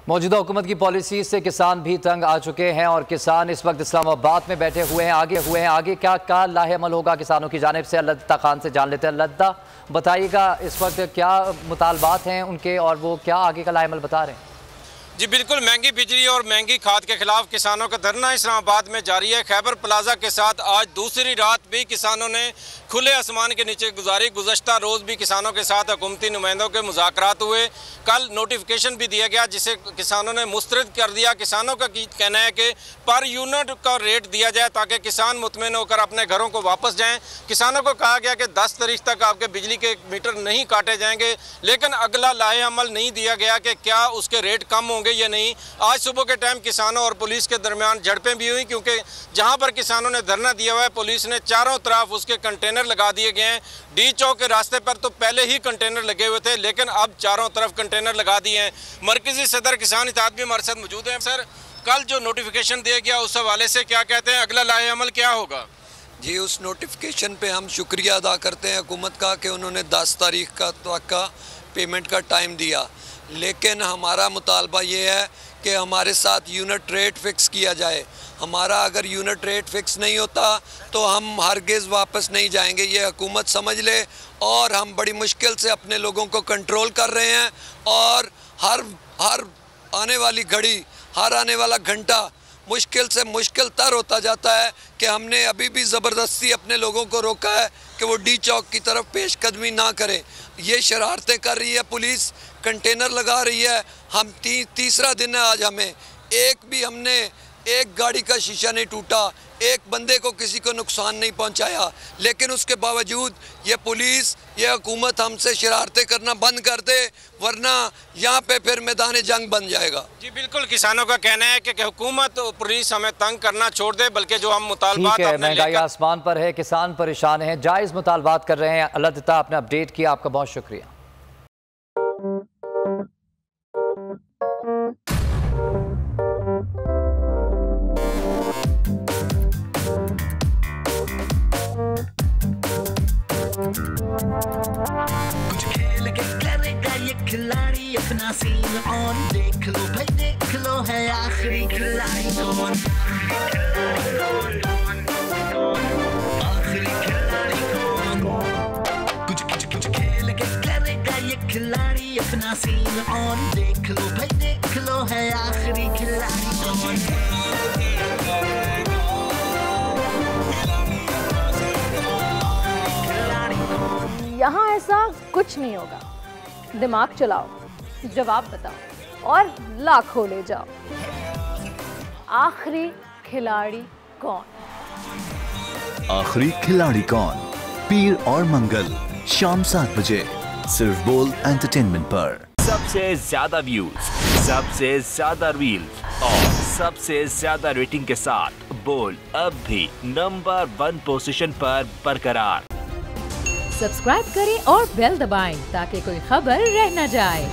मौजूदा हुकूमत की पॉलिसी से किसान भी तंग आ चुके हैं और किसान इस वक्त इस्लामाबाद में बैठे हुए हैं। आगे क्या लाहेअमल होगा किसानों की जानिब से? लद्दा खान से जान लेते हैं। लद्दा, बताइएगा इस वक्त क्या मुतालबात हैं उनके और वो क्या आगे का लाहेअमल बता रहे हैं? जी बिल्कुल, महंगी बिजली और महंगी खाद के खिलाफ किसानों का धरना इस्लामाबाद में जारी है। खैबर प्लाजा के साथ आज दूसरी रात भी किसानों ने खुले आसमान के नीचे गुजारी। गुज़श्ता रोज़ भी किसानों के साथ हुकूमती नुमाइंदों के मुज़ाकरात हुए। कल नोटिफिकेशन भी दिया गया जिसे किसानों ने मुस्तरद कर दिया। किसानों का कहना है कि पर यूनिट का रेट दिया जाए ताकि किसान मुतमईन होकर अपने घरों को वापस जाएँ। किसानों को कहा गया कि 10 तारीख तक आपके बिजली के मीटर नहीं काटे जाएंगे, लेकिन अगला लाहेअमल नहीं दिया गया कि क्या उसके रेट कम होंगे या नहीं। आज सुबह के टाइम किसानों और पुलिस के दरमियान झड़पें भी हुई, क्योंकि जहां पर किसानों ने धरना दिया हुआ है पुलिस ने चारों तरफ उसके कंटेनर लगा दिए गए हैं। डी चौक के रास्ते पर तो पहले ही कंटेनर लगे हुए थे, लेकिन अब चारों तरफ कंटेनर लगा दिए हैं। मरकजी सदर किसान इत्तेहाद भी हमारे साथ मौजूद हैं। सर, कल जो नोटिफिकेशन दिया गया उस हवाले से क्या कहते हैं, अगला लाहेअमल क्या होगा? जी, उस नोटिफिकेशन पे हम शुक्रिया अदा करते हैं हुकूमत का कि उन्होंने 10 तारीख का पेमेंट का टाइम दिया, लेकिन हमारा मुतालबा ये है कि हमारे साथ यूनिट रेट फ़िक्स किया जाए। हमारा अगर यूनिट रेट फ़िक्स नहीं होता तो हम हरगिज़ वापस नहीं जाएंगे, ये हुकूमत समझ ले। और हम बड़ी मुश्किल से अपने लोगों को कंट्रोल कर रहे हैं और हर आने वाली घड़ी, हर आने वाला घंटा मुश्किल से मुश्किल तर होता जाता है कि हमने अभी भी ज़बरदस्ती अपने लोगों को रोका है कि वो डी चौक की तरफ पेशकदमी ना करें। ये शरारतें कर रही है पुलिस, कंटेनर लगा रही है। हम तीसरा दिन है आज, हमने एक गाड़ी का शीशा नहीं टूटा, एक बंदे को किसी को नुकसान नहीं पहुंचाया, लेकिन उसके बावजूद ये पुलिस, ये हुकूमत हमसे शरारतें करना बंद कर दे, वरना यहाँ पे फिर मैदान जंग बन जाएगा। जी बिल्कुल, किसानों का कहना है कि हुकूमत और पुलिस हमें तंग करना छोड़ दे, बल्कि जो हम मुतालबात महंगाई आसमान पर है, किसान परेशान हैं, जायज़ मुतालबात कर रहे हैं। लद्दा, आपने अपडेट किया, आपका बहुत शुक्रिया। कुछ खेल के करेगा ये खिलाड़ी अपना सीन ऑन, देख लो भाई देख लो है आखिरी खिलाड़ी कौन, आखिरी खिलाड़ी कौन। कुछ खेल के करेगा ये खिलाड़ी अपना सीन ऑन, देख लो भाई देख लो है आखिरी खिलाड़ी कौन। यहाँ ऐसा कुछ नहीं होगा, दिमाग चलाओ, जवाब बताओ और लाखों ले जाओ। आखिरी खिलाड़ी कौन? आखिरी खिलाड़ी कौन? पीर और मंगल शाम 7 बजे सिर्फ बोल एंटरटेनमेंट पर। सबसे ज्यादा व्यूज, सबसे ज्यादा रील्स और सबसे ज्यादा रेटिंग के साथ बोल अब भी नंबर 1 पोजीशन पर बरकरार। सब्सक्राइब करें और बेल दबाएं ताकि कोई खबर रह न जाए।